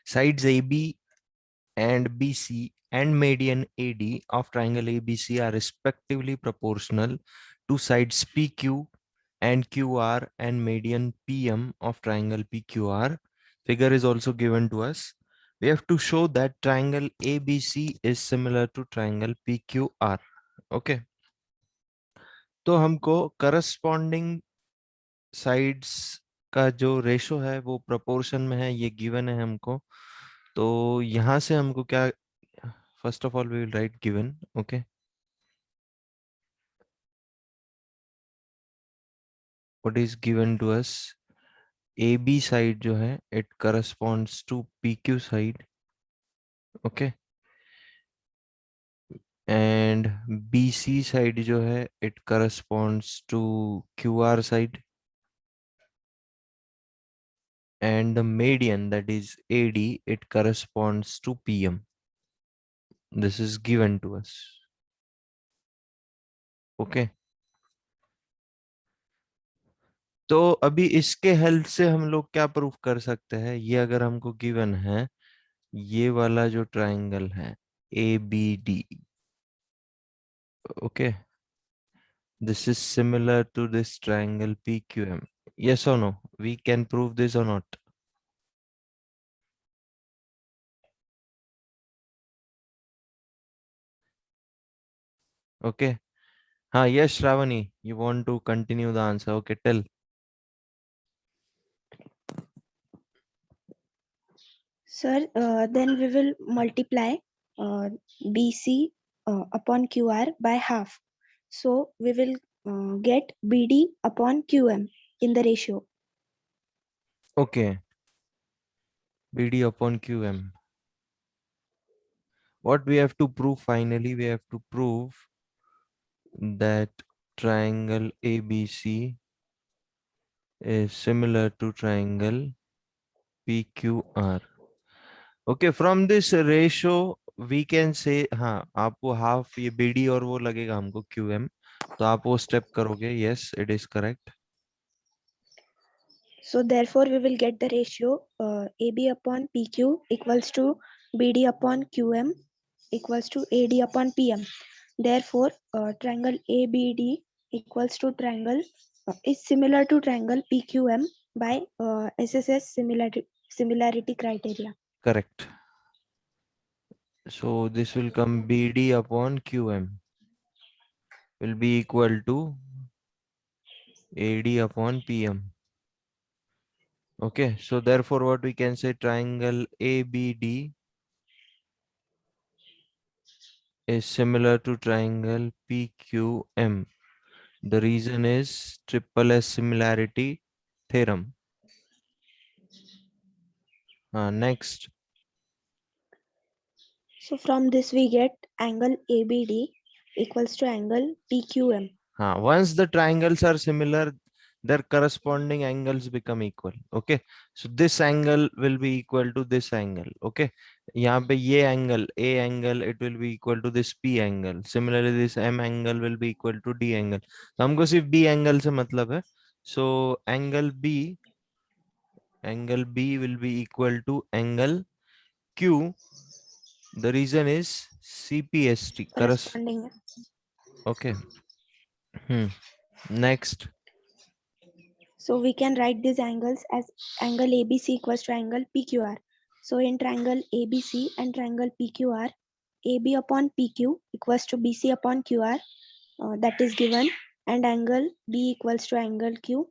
Sides AB and BC and median AD of triangle ABC are respectively proportional to sides PQ and QR and median PM of triangle PQR. Figure is also given to us. We have to show that triangle ABC is similar to triangle PQR. Okay. तो हमको corresponding sides का जो ratio है वो proportion में है, ये given है हमको. तो यहाँ से हमको क्या, first of all we will write given. Okay, what is given to us? A B side जो है it corresponds to P Q side. Okay, and B C side जो है it corresponds to Q R side. And the median, that is AD, it corresponds to PM. This is given to us. Okay. तो अभी इसके help से हम लोग क्या proof कर सकते हैं? ये अगर हमको गिवन है, ये वाला जो ट्राइंगल है ABD, okay, this is similar to this triangle PQM. Yes or no? We can prove this or not? Okay. हाँ, yes, Shravani, you want to continue the answer? Okay, tell. Sir, then we will multiply BC upon QR by half. So we will get BD upon QM in the ratio. Okay. BD upon QM. What we have to prove finally? We have to prove that triangle ABC is similar to triangle PQR. Okay, from this ratio we can say, हाँ, आपको half ये BD और वो लगेगा हमको QM, तो आप वो स्टेप करोगे. Yes, it is correct. So therefore we will get the ratio AB upon PQ equals to BD upon QM equals to AD upon PM. Therefore triangle ABD equals to triangle is similar to triangle PQM by SSS similarity criteria. Correct. So this will come BD upon QM will be equal to AD upon PM. Okay, so therefore what we can say, triangle ABD is similar to triangle PQM. The reason is triple S similarity theorem. Next. So from this we get angle ABD equals to angle PQM. Once the triangles are similar, their corresponding angles become equal. Okay, so this angle will be equal to this angle. Okay, यहाँ पे ये angle A angle it will be equal to this P angle. Similarly this M angle will be equal to D angle. तो हमको सिर्फ B angle से मतलब है. So angle B will be equal to angle Q. The reason is CPST. Corresponding. Okay. Next. So we can write these angles as angle ABC equals to angle PQR. So in triangle ABC and triangle PQR, AB upon PQ equals to BC upon QR, that is given, and angle B equals to angle Q.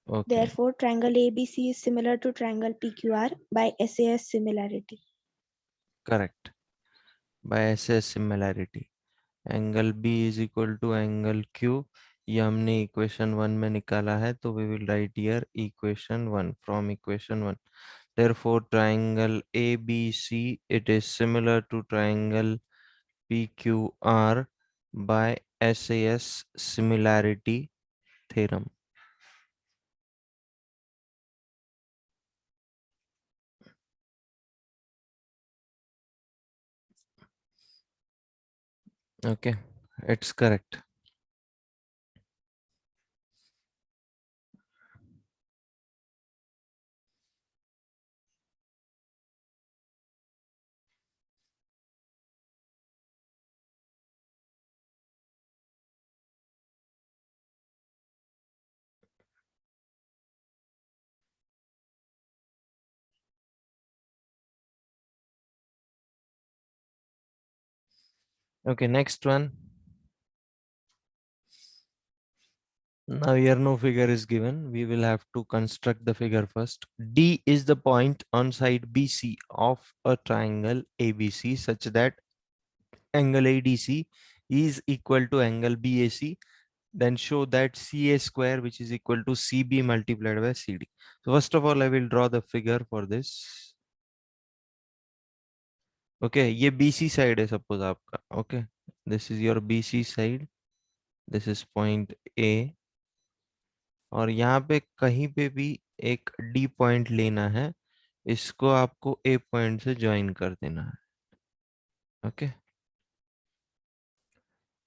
Okay. Therefore, triangle ABC is similar to triangle PQR by SAS similarity. Correct. By SAS similarity. Angle B is equal to angle Q. ये हमने equation 1 में निकाला है, तो we will write here equation 1 from equation 1. Therefore, triangle ABC it is similar to triangle PQR by SAS similarity theorem. Okay, it's correct. Okay, next one. Now here no figure is given. We will have to construct the figure first. D is the point on side BC of a triangle ABC such that angle ADC is equal to angle BAC. Then show that CA square, which is equal to CB multiplied by CD. So first of all, I will draw the figure for this. Okay, ये BC side है suppose आपका. Okay, this is your BC side. This is point A. और यहाँ पे कहीं पे भी एक D पॉइंट लेना है, इसको आपको A पॉइंट से ज्वाइन कर देना है. ओके,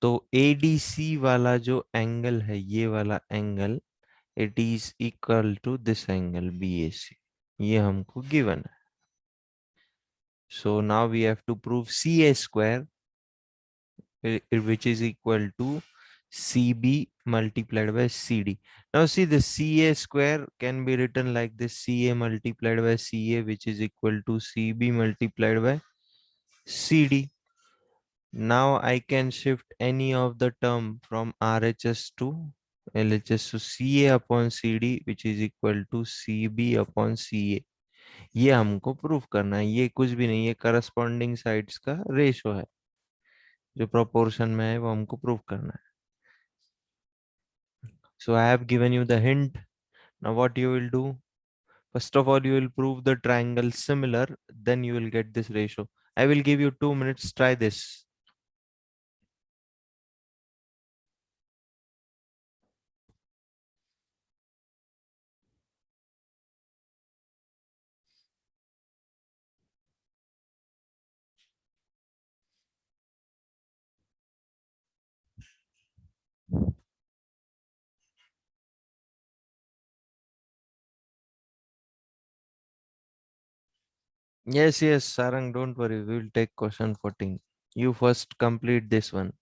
तो ADC वाला जो एंगल है, ये वाला angle, it is equal to this angle BAC. ये हमको गिवन है. So now we have to prove CA square which is equal to CB multiplied by CD. Now see, the CA square can be written like this: CA multiplied by CA, which is equal to CB multiplied by CD. Now I can shift any of the term from RHS to LHS. So CA upon CD, which is equal to CB upon CA. ये हमको proof करना है. ये कुछ भी नहीं, ये corresponding sides का रेशो है जो प्रोपोर्शन में है, वो हमको प्रूफ करना है. So I have given you the hint. Now what you will do? First of all, you will prove the triangle similar, then you will get this ratio. I will give you 2 minutes. Try this. Yes, yes, Sarang, don't worry. We will take question 14. You first complete this one.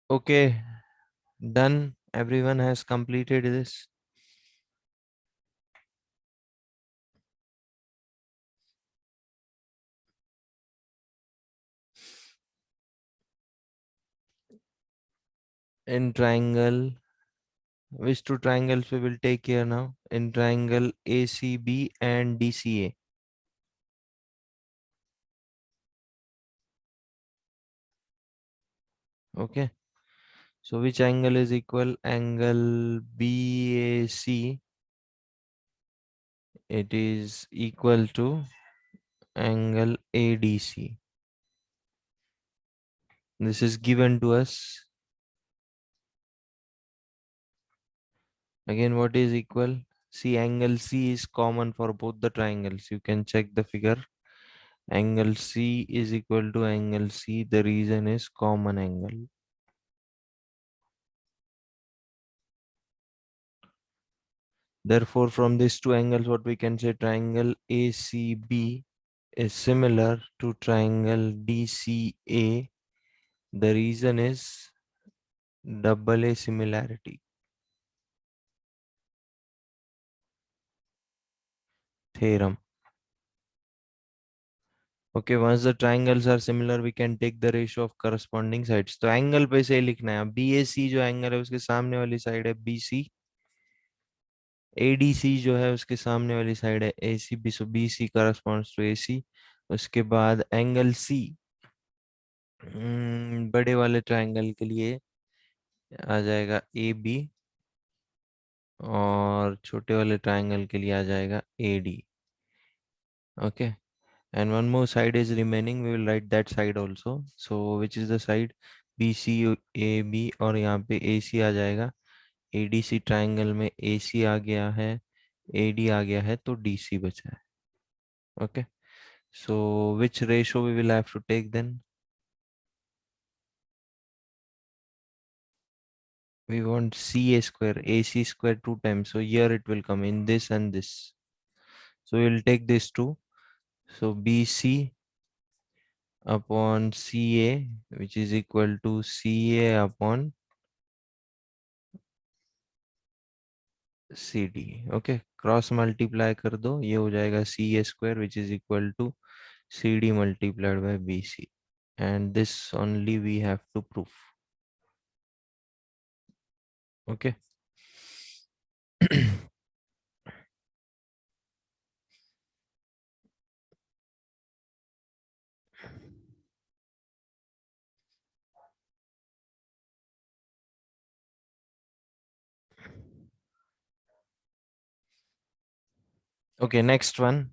Okay, done. Everyone has completed this. In triangle, which two triangles we will take here now? In triangle ACB and DCA. Okay. So which angle is equal? Angle BAC. It is equal to angle ADC. This is given to us. Again, what is equal? See, angle C is common for both the triangles. You can check the figure. Angle C is equal to angle C. The reason is common angle. Therefore, from these two angles, what we can say, triangle ACB is similar to triangle DCA. The reason is double A similarity theorem. Okay, once the triangles are similar, we can take the ratio of corresponding sides. तो angle पे से लिखना है. BAC जो angle है उसके सामने वाली साइड है BC. ADC जो है उसके सामने वाली साइड है ACB. So BC corresponds to AC. उसके बाद एंगल C बड़े वाले ट्रायंगल के लिए आ जाएगा ए बी, और छोटे वाले ट्रायंगल के लिए आ जाएगा ए D. Okay. And one more side is remaining, we will write that side also. So which is the side? BC AB, और यहाँ पे AC आ जाएगा. ADC triangle में AC आ गया है, AD आ गया है, तो DC बचा है. Okay. So which ratio we will have to take then? We want CA square, AC square 2 times. So here it will come in this and this. So we will take this two. So BC upon CA, which is equal to CA upon C D. Okay, cross multiply कर दो, ये हो जाएगा C A square which is equal to C D multiplied by B C. And this only we have to proof. Okay. Okay, next one.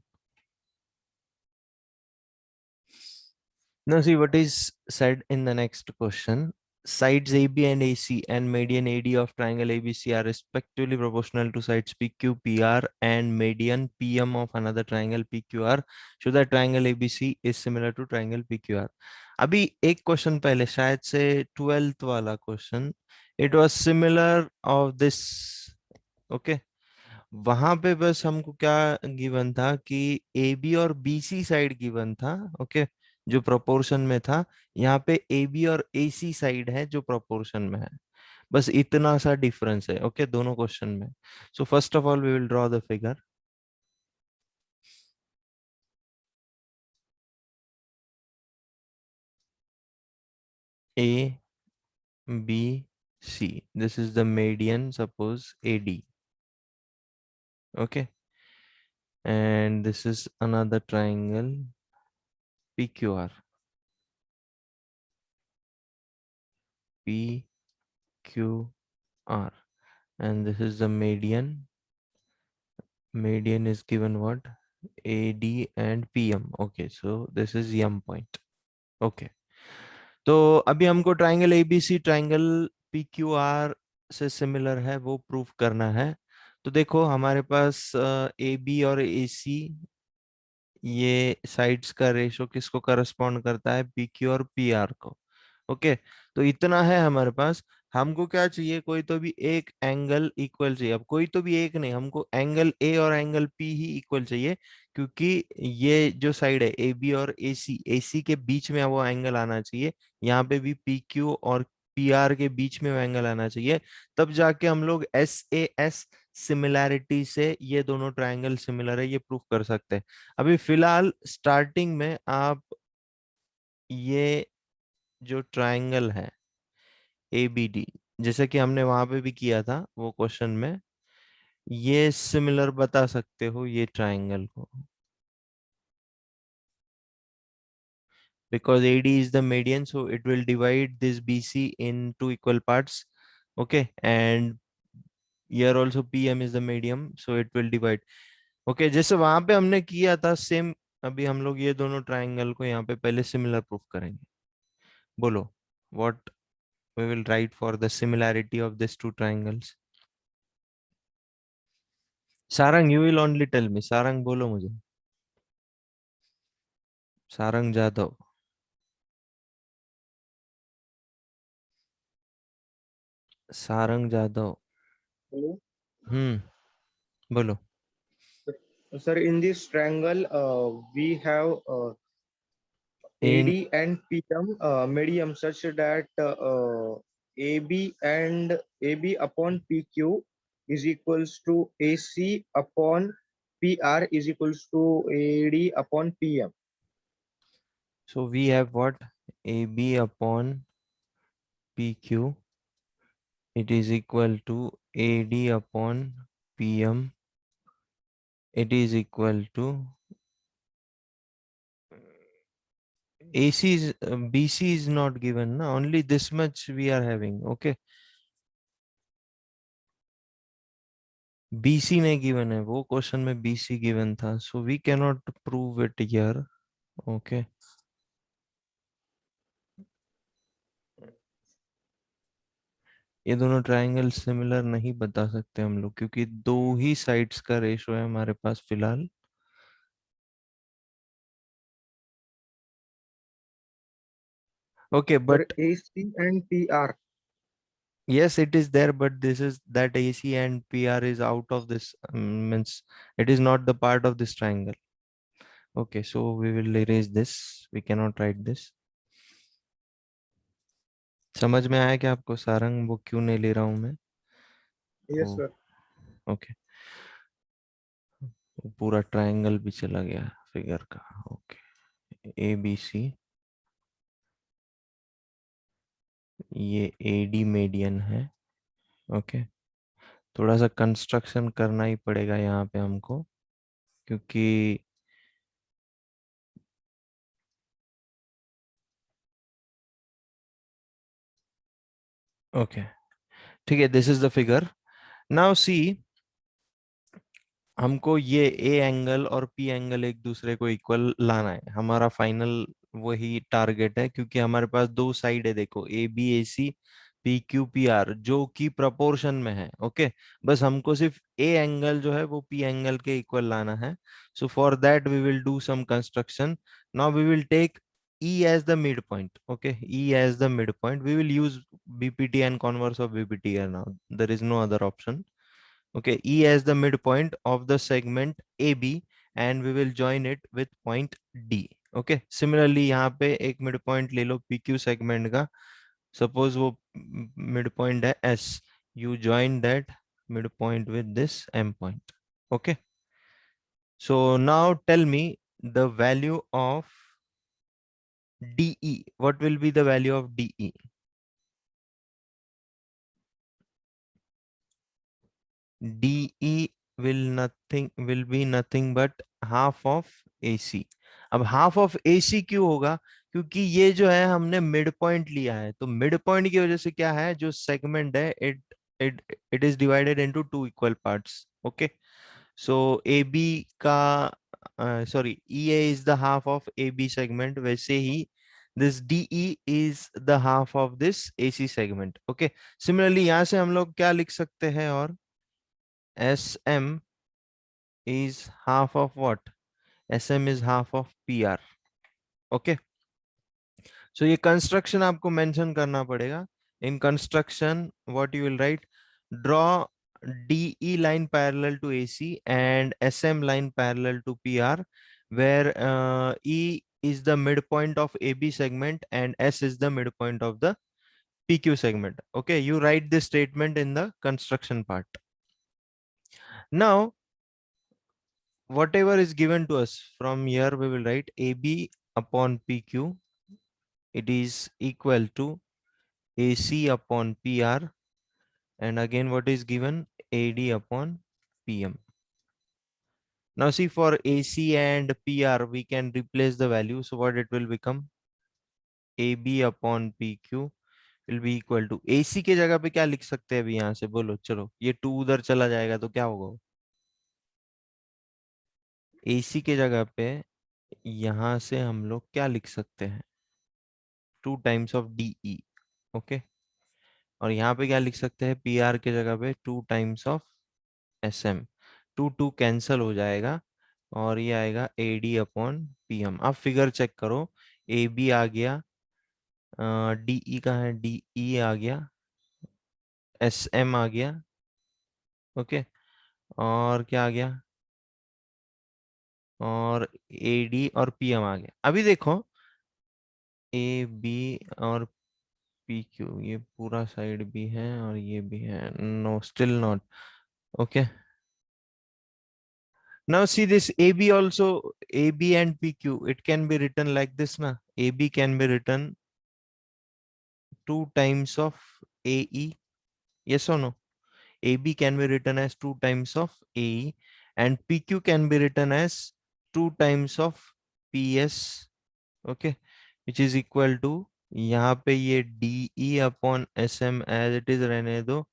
Now see what is said in the next question. Sides AB and AC and median AD of triangle ABC are respectively proportional to sides PQ, PR and median PM of another triangle PQR. Show that triangle ABC is similar to triangle PQR. अभी एक question पहले शायद से 12th वाला question, it was similar of this. Okay. वहां पे बस हमको क्या गिवन था कि ए बी और बी सी साइड गिवन था. ओके. जो प्रोपोर्शन में था. यहाँ पे ए बी और ए सी साइड है जो प्रोपोर्शन में है. बस इतना सा डिफरेंस है. ओके, दोनों क्वेश्चन में. So first of all we will draw the figure. A B C, this is the median, suppose A D. Okay. And this is another triangle P Q R. P Q R, and this is the median. Median is given what? AD and PM. Okay, so this is M point. Okay. तो अभी हमको triangle ABC triangle PQR से similar है वो proof करना है. तो देखो हमारे पास AB और AC, ये साइड्स का रेशो किसको करस्पॉन्ड करता है? PQ और PR को. ओके. तो इतना है हमारे पास. हमको क्या चाहिए? कोई तो भी एक एंगल इक्वल चाहिए. अब कोई तो भी एक नहीं, हमको एंगल ए और एंगल पी ही इक्वल चाहिए, क्योंकि ये जो साइड है ए बी और ए सी, ए सी के बीच में वो एंगल आना चाहिए. यहाँ पे भी पी क्यू और पी आर के बीच में वो एंगल आना चाहिए. तब जाके हम लोग एस ए एस सिमिलैरिटी से ये दोनों ट्राइंगल सिमिलर है ये प्रूफ कर सकते हैं. अभी फिलहाल स्टार्टिंग में आप ये जो ट्राइंगल है ए बी डी, जैसे कि हमने वहां पे भी किया था वो क्वेश्चन में, ये सिमिलर बता सकते हो ये ट्राइंगल को, because AD is the median, so it will divide this BC in two equal parts. Okay, and here also PM is the medium, so it will divide. Okay, जैसे वहां पे हमने किया था सेम, अभी हम लोग ये दोनों ट्राइंगल को यहाँ पे पहले सिमिलर प्रूफ करेंगे. बोलो, what we will write for the similarity of these two triangles. Sarang, you will only tell me. Sarang बोलो मुझे. सारंग जादव. सारंग जादव. Hello. बोलो. Sir, in this triangle, we have in AD and PM medium such that AB and AB upon PQ is equals to AC upon PR is equals to AD upon PM. so we have what? AB upon PQ, it is equal to AD upon PM, it is equal to AC is BC is not given, na? Only this much we are having. Okay. BC नहीं given है, वो question में BC given था, so we cannot prove it here. Okay. ये दोनों triangle similar नहीं बता सकते हम लोग, क्योंकि दो ही साइड्स का रेशो है हमारे पास फिलहाल. Okay, Sir, but AC and PR. yes, it is there, but this is that AC and PR is out of this, means it is not the part of this triangle. Okay, so we will erase this. We cannot write this. समझ में आया कि आपको सारंग वो क्यों नहीं ले रहा हूं मैं? Yes, ओ, sir. ओके. पूरा ट्रायंगल भी चला गया फिगर का. ओके, ए बी सी, ये एडी मीडियन है. ओके, थोड़ा सा कंस्ट्रक्शन करना ही पड़ेगा यहाँ पे हमको, क्योंकि ओके, ठीक है. This is the figure. Now see, हमको ये ए एंगल और पी एंगल एक दूसरे को इक्वल लाना है. हमारा फाइनल वही टारगेट है, क्योंकि हमारे पास दो साइड है. देखो, A B A C, P Q P R, जो कि प्रोपोर्शन में है. ओके, बस हमको सिर्फ ए एंगल जो है वो पी एंगल के इक्वल लाना है. So for that we will do some construction. Now we will take E as the midpoint. Okay, E as the midpoint. We will use BPT and converse of BPT here now. There is no other option. Okay, E as the midpoint of the segment AB, and we will join it with point D. Okay, similarly यहाँ पे एक midpoint ले लो PQ segment का. Suppose वो midpoint है S. You join that midpoint with this M point. Okay, so now tell me the value of DE. What will be the value of DE? DE will be nothing but half of AC. अब half of AC क्यों होगा? क्योंकि ये जो है हमने mid point लिया है, तो मिड पॉइंट की वजह से क्या है, जो सेगमेंट है it it is divided into two equal parts. Okay, so AB का sorry, EA is the half of AB segment, वैसे ही this DE is the half of this AC segment. Okay, similarly यहाँ से हम लोग क्या लिख सकते हैं, और SM is half of what? SM is half of PR. Okay. So ये construction आपको mention करना पड़ेगा. In construction, what you will write? Draw DE line parallel to AC and SM line parallel to PR, where E is the midpoint of AB segment and S is the midpoint of the PQ segment. Okay, you write this statement in the construction part. Now, whatever is given to us from here, we will write AB upon PQ. It is equal to AC upon PR. And again, what is given? AD upon PM. Now see, for AC and PR, we can replace the value. So what it will become? AB upon PQ will be equal to, AC के जगह पे क्या लिख सकते हैं अभी यहाँ से बोलो? चलो, ये 2 उधर चला जाएगा तो क्या होगा? AC के जगह पे यहाँ से हम लोग क्या लिख सकते हैं? 2 टाइम्स ऑफ DE. ओके, और यहाँ पे क्या लिख सकते हैं? PR के जगह पे 2 टाइम्स ऑफ SM. 2 कैंसल हो जाएगा और ये आएगा AD अपॉन PM. आप फिगर चेक करो, AB आ गया, DE कहाँ है? DE आ गया, SM आ गया. ओके, और क्या आ गया? और AD और PM आ गया. अभी देखो, AB और PQ, ये पूरा साइड भी है और ये भी है. No, still not. Okay, now see this AB also, AB and PQ, it can be written like this na. AB can be written 2 times of AE. Yes or no? AB can be written as 2 times of AE, and PQ can be written as 2 times of PS. Okay, which is equal to, यहाँ पे ये DE upon SM as it is रहने दो,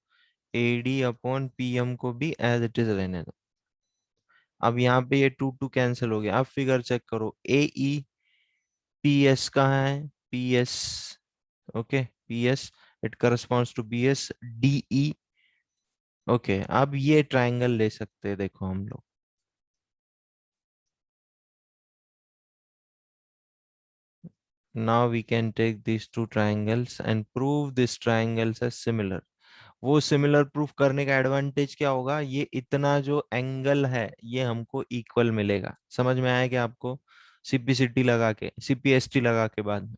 AD upon PM को भी as it is रहने दो। अब यहाँ पे ये 2 2 कैंसिल हो गया। अब फिगर चेक करो, AE PS कहाँ है, PS, okay, PS it corresponds to PS, DE, okay. अब ये ट्राइंगल ले सकते हैं, देखो हम लोग, now we can take these two triangles and prove these triangles as similar। वो सिमिलर प्रूफ करने का एडवांटेज क्या होगा, ये इतना जो एंगल है ये हमको इक्वल मिलेगा। समझ में आया क्या आपको, CPCT लगा के, CPST लगा के बाद में,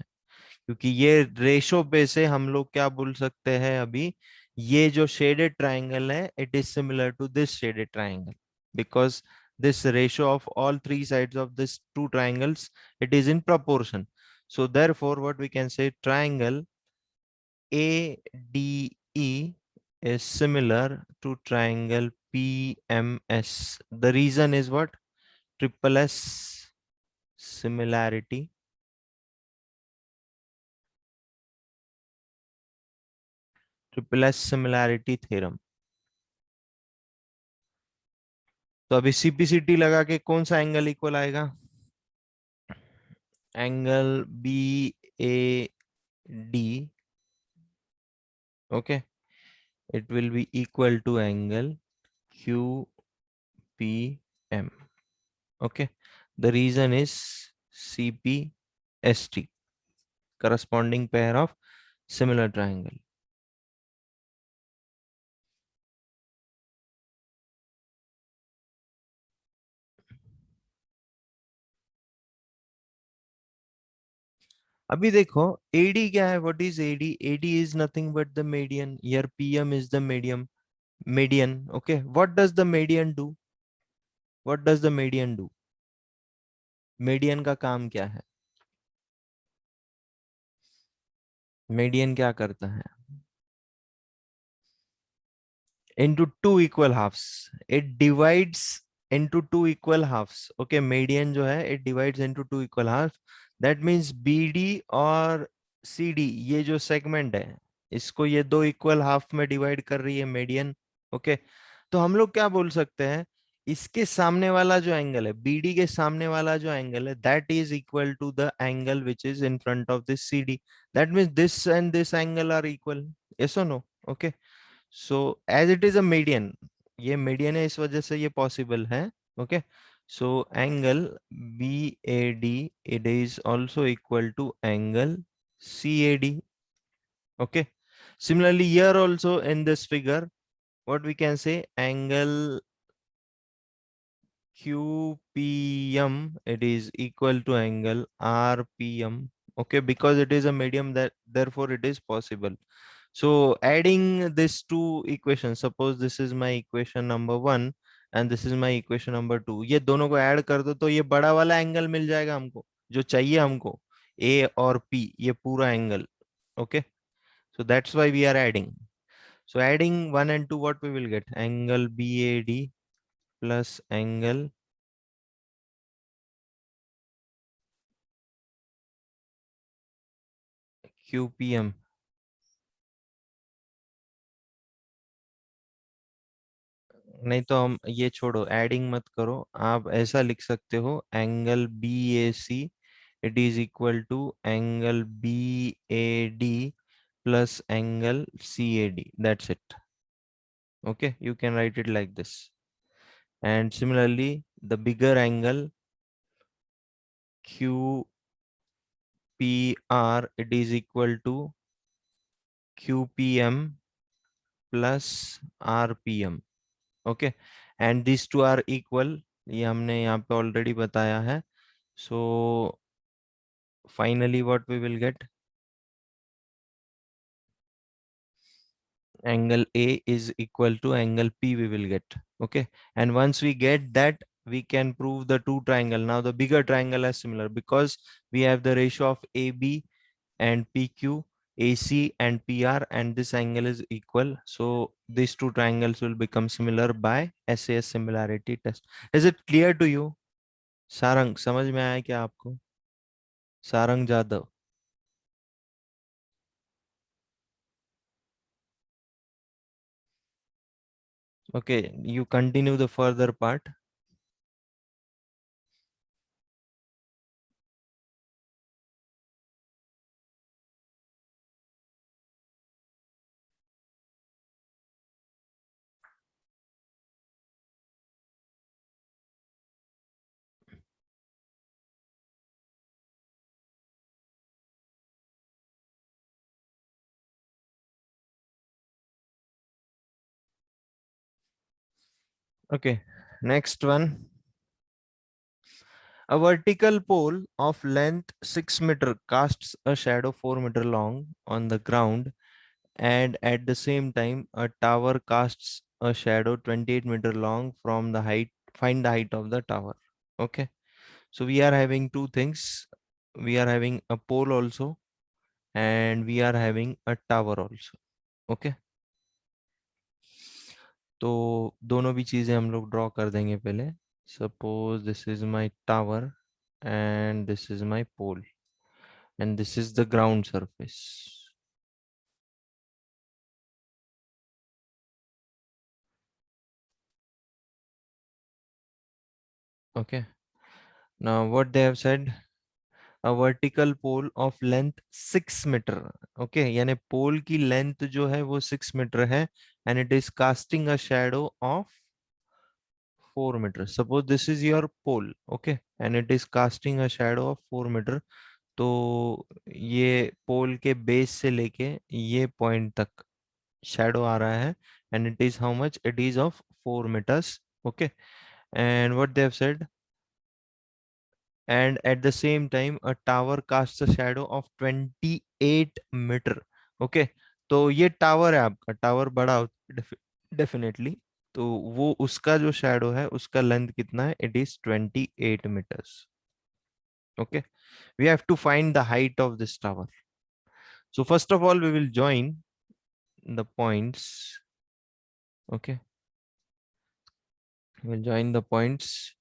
क्योंकि ये रेशो पे से हम लोग क्या बोल सकते हैं अभी, ये जो शेडेड ट्राइंगल है it is similar to this shaded triangle, because this ratio of all three sides of this two triangles, it is in proportion. So therefore what we can say, triangle ADE is similar to triangle PMS. The reason is what? Triple S similarity. Triple S similarity theorem. तो अभी CPCT लगा के कौन सा angle equal आएगा, angle BAD, okay, it will be equal to angle QPM, okay. The reason is CPST, corresponding pair of similar triangle. अभी देखो AD क्या है, what is AD, AD is nothing but the median, here PM is the median, okay. What does the median do, what does the median do, median का काम क्या है, median क्या करता है, into two equal halves, it divides into two equal halves, okay। median जो है it divides into two equal halves, that means BD और CD ये जो सेगमेंट है इसको ये दो इक्वल हाफ में डिवाइड कर रही है मीडियन, ओके। तो हम लोग क्या बोल सकते हैं, इसके सामने वाला जो एंगल है, BD के सामने वाला जो एंगल है, that is equal to the angle which is in front of this CD, that means this and this angle are equal, yes और no, okay. So as it is a median, ये median है इस वजह से ये possible है, okay. So angle BAD it is also equal to angle CAD, okay। Similarly here also in this figure what we can say, angle QPM it is equal to angle RPM, okay, because it is a medium, that therefore it is possible. So adding these two equations, suppose this is my equation number 1 and this is my equation number 2, ये दोनों को add कर दो तो ये बड़ा वाला angle मिल जाएगा हमको जो चाहिए हमको, A और P, ये पूरा angle, okay। So that's why we are adding. So adding 1 and 2, what we will get, angle BAD plus angle QPM, नहीं तो हम ये छोड़ो, एडिंग मत करो, आप ऐसा लिख सकते हो, angle BAC it is equal to angle BAD plus angle CAD, that's it, okay, you can write it like this। And similarly the bigger angle QPR it is equal to QPM plus RPM, okay। And these two are equal, ये हमने यहाँ पे already बताया है। So finally what we will get, angle A is equal to angle P we will get, okay। And once we get that we can prove the two triangle, now the bigger triangle is similar because we have the ratio of AB and PQ, AC and PR, and this angle is equal, so these two triangles will become similar by SAS similarity test। Is it clear to you? Sarang समझ में आया क्या आपको, Sarang Jadav? Okay, you continue the further part. Okay, next one. A vertical pole of length 6 meter casts a shadow 4 meter long on the ground, and at the same time a tower casts a shadow 28-meter long from the height. Find the height of the tower. Okay, so we are having two things. We are having a pole also, and we are having a tower also. Okay, तो दोनों भी चीजें हम लोग draw कर देंगे पहले. Suppose this is my tower and this is my pole and this is the ground surface. Okay, now what they have said, a vertical pole of length 6 meter. Okay, यानी पोल की लेंथ जो है वो 6 metre है and it is casting a shadow of 4 meter. Suppose this is your pole. Okay, and it is casting a shadow of 4 meter. तो ये पोल के base से लेके ये पॉइंट तक शैडो आ रहा है and it is how much? It is of 4 meters. Okay, and what they have said, and at the same time a tower casts a shadow of 28 meter. Okay, तो ये tower है आपका. Tower बड़ा होता है definitely, तो वो उसका जो शैडो है उसका लेंथ कितना है? It is 28 meters. Okay, we have to find the height of this tower. So first of all we will join the points. Okay, we'll join the points.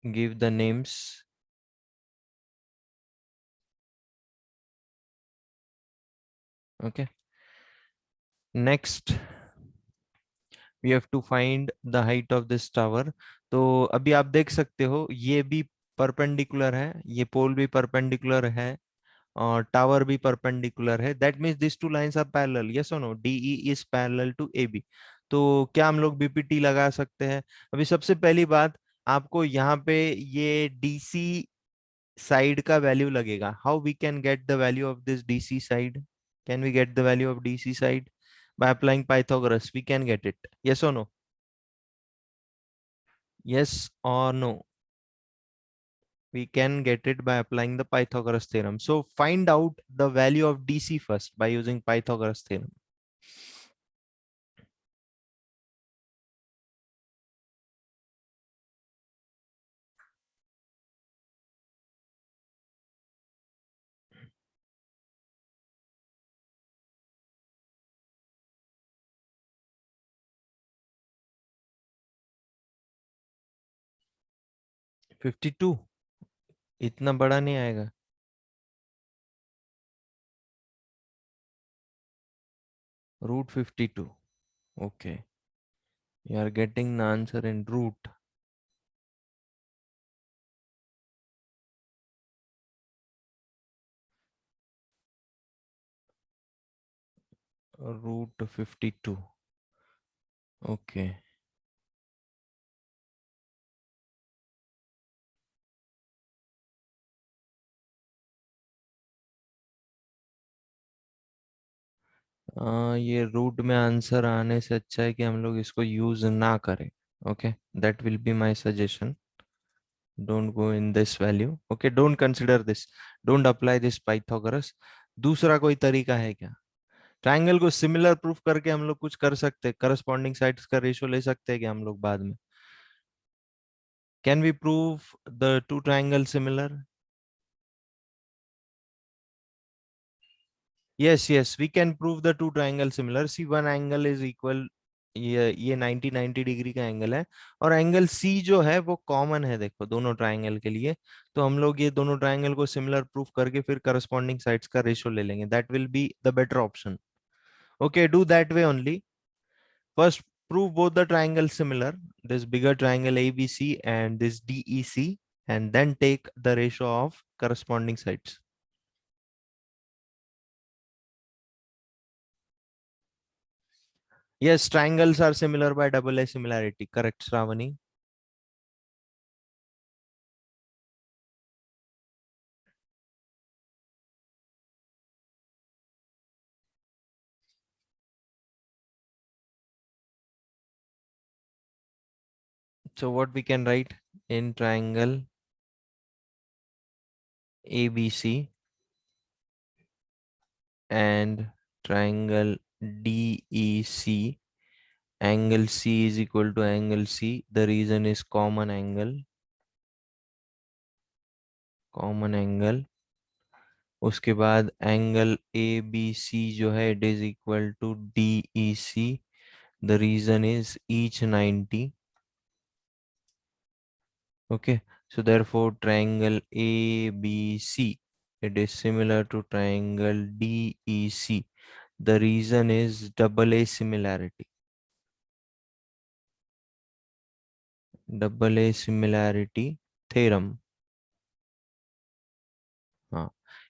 Give the names. Okay, next we have to find the height of this tower. तो अभी आप देख सकते हो ये भी perpendicular है, ये पोल भी परपेंडिकुलर है और टावर भी परपेंडिकुलर है. That means this two lines are parallel. Yes और no? DE is parallel to AB. तो क्या हम लोग बीपीटी लगा सकते हैं? अभी सबसे पहली बात, आपको यहाँ पे ये डीसी साइड का वैल्यू लगेगा. How we can get the value of this DC side? Can we get the value of DC side? By applying Pythagoras we can get it. Yes or no? Yes or no? We can get it by applying the Pythagoras theorem. So find out the value of DC first by using Pythagoras theorem. ₹52 इतना बड़ा नहीं आएगा. √52. Okay, you are getting the answer in root. √52. Okay. ये root में answer आने से अच्छा है कि हम लोग इसको यूज ना करें. Okay, that will be my suggestion. Don't go in this value. Okay, don't consider this. Don't apply this Pythagoras. दूसरा कोई तरीका है क्या? ट्राइंगल को सिमिलर प्रूफ करके हम लोग कुछ कर सकते हैं. करस्पॉन्डिंग साइड्स का रेशियो ले सकते हैं क्या हम लोग बाद में? Can we prove the two triangle similar? Yes, yes, we can prove the two triangle similar. See, one angle is equal ये 90 डिग्री का एंगल है, और एंगल सी जो है वो कॉमन है, देखो दोनों ट्राइंगल के लिए। तो हम लोग ये दोनों ट्राइंगल को सिमिलर प्रूफ करके फिर करस्पॉन्डिंग साइड्स का रेशो ले लेंगे, that will be the better option. Okay, do that way only. First, prove both the triangles similar, this bigger triangle ABC and this DEC, and then take the ratio of corresponding sides. Yes, triangles are similar by double A similarity. Correct, Shravani. So what we can write in triangle ABC and triangle DEC, angle C is equal to angle C. The reason is common angle. Common angle. उसके बाद angle A B C जो है it is equal to D E C, the reason is each 90. Okay, so therefore triangle ABC, it is similar to triangle DEC. The reason is double A similarity. Double A similarity theorem. हाँ,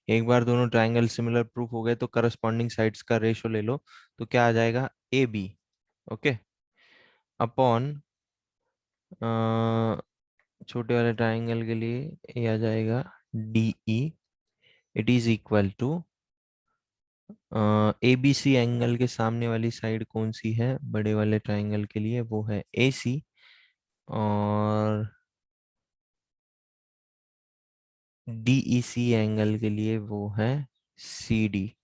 एक बार दोनों triangle similar proof हो गए तो corresponding sides का ratio ले लो, तो क्या आ जाएगा ए बी, ओके, अपॉन छोटे वाले ट्राइंगल के लिए ये आ जाएगा D E, it is equal to A B C angle के सामने वाली साइड कौन सी है बड़े वाले ट्राइंगल के लिए, वो है ए सी, और डी ई सी एंगल के लिए वो है C D.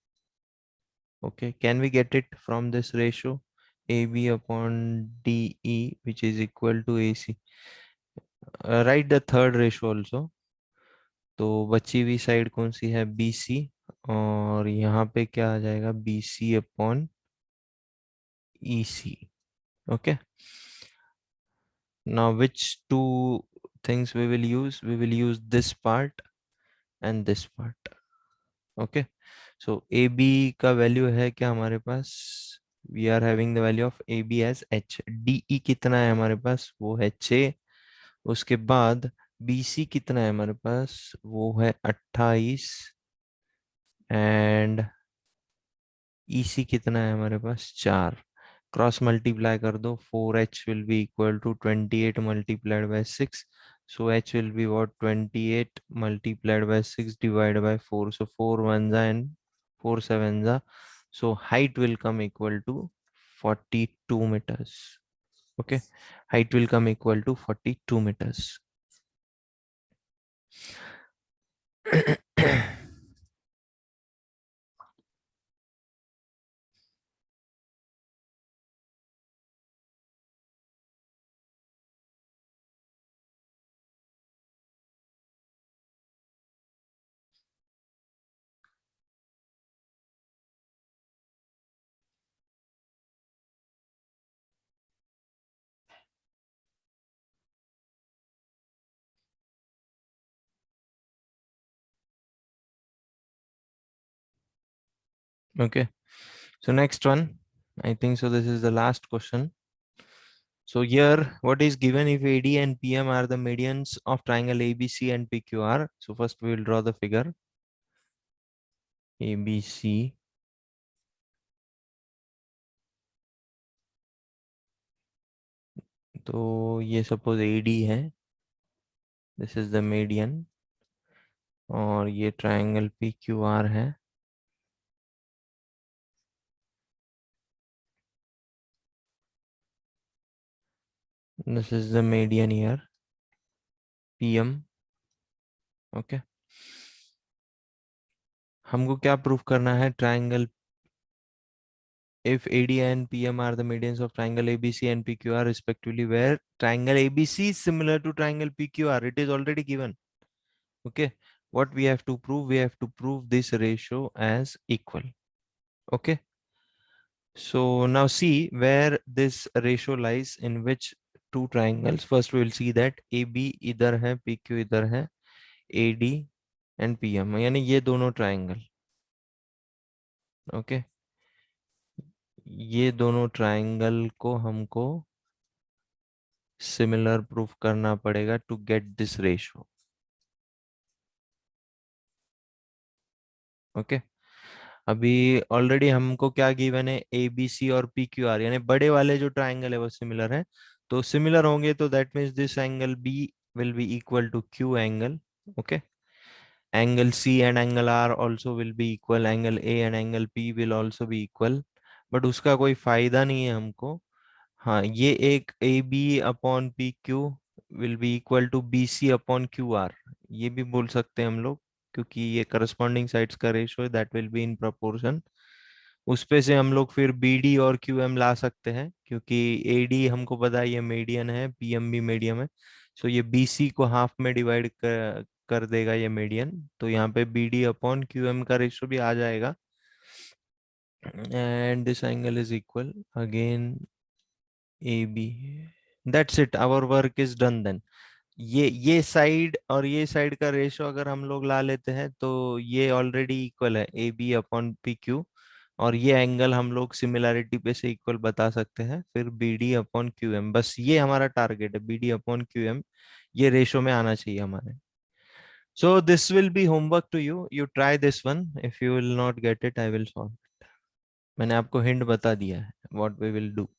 Okay, can we get it from this ratio? AB upon DE, which is equal to AC. Write the third ratio also. तो बची हुई साइड कौन सी है, BC, और यहाँ पे क्या आ जाएगा BC upon EC. Okay. Now which two things we will use? We will use this part and this part. Okay. So AB का वैल्यू है क्या हमारे पास, we are having the value of A B as H. D कितना है हमारे पास, वो है 6. उसके बाद बी सी कितना है हमारे पास, वो है 28. एंड ई सी कितना है हमारे पास, 4. क्रॉस मल्टीप्लाई कर दो, 4h will be equal to 28 multiplied by 6. So h will be what, 28 multiplied by 6 divided by 4. So 4 ones are and 4 sevens are. So height will come equal to 42 meters. Okay, height will come equal to 42 meters. Okay, so next one, I think so this is the last question. So here, what is given if AD and PM are the medians of triangle ABC and PQR? So first we will draw the figure ABC. तो ये suppose AD है, this is the median, और ये triangle PQR है. This is the median here, PM. Okay, हमको क्या proof करना है, triangle if AD and PM are the medians of triangle ABC and PQR respectively, where triangle ABC is similar to triangle PQR, it is already given. Okay, what we have to prove, we have to prove this ratio as equal. Okay, So now see where this ratio lies in which two triangles. First we will see that AB इधर है, PQ इधर है, AD and PM, यानी ये दोनों triangle. Okay, ये दोनों triangle को हमको सिमिलर प्रूफ करना पड़ेगा to get this ratio. Okay, अभी ऑलरेडी हमको क्या गिवन है, ए बी सी और पी क्यू आर, यानी बड़े वाले जो ट्राइंगल है वो सिमिलर है. तो सिमिलर होंगे तो that means this angle B will be equal to Q angle. Okay, angle C and angle R also will be equal, angle A and angle P will also be equal. But उसका कोई फायदा नहीं है हमको. हाँ, ये एक A B upon P Q will be equal to B C upon Q R, ये भी बोल सकते हैं हम लोग, क्योंकि ये करस्पॉन्डिंग साइड्स का रेशियो है, that will be in proportion. उस पे से हम लोग फिर बी डी और क्यू एम ला सकते हैं, क्योंकि ए डी हमको पता है ये मीडियन है, पी एम भी मीडियम है. सो ये बी सी को हाफ में डिवाइड कर देगा ये मीडियन, तो यहाँ पे B D upon Q M का रेशियो भी आ जाएगा. And this angle is equal again A B. That's it, our work is done then. ये साइड और ये साइड का रेशो अगर हम लोग ला लेते हैं तो ये ऑलरेडी इक्वल है A B upon P Q, और ये एंगल हम लोग सिमिलैरिटी पे से इक्वल बता सकते हैं. फिर B D upon Q M, बस ये हमारा टारगेट है, B D upon Q M ये रेशो में आना चाहिए हमारे. So this will be homework to you, you try this one. If you will not get it I will solve. मैंने आपको हिंट बता दिया है what we will do.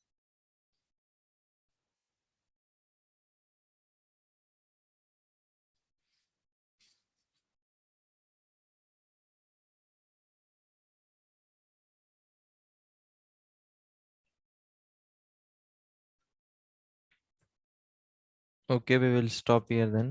Okay, we will stop here then.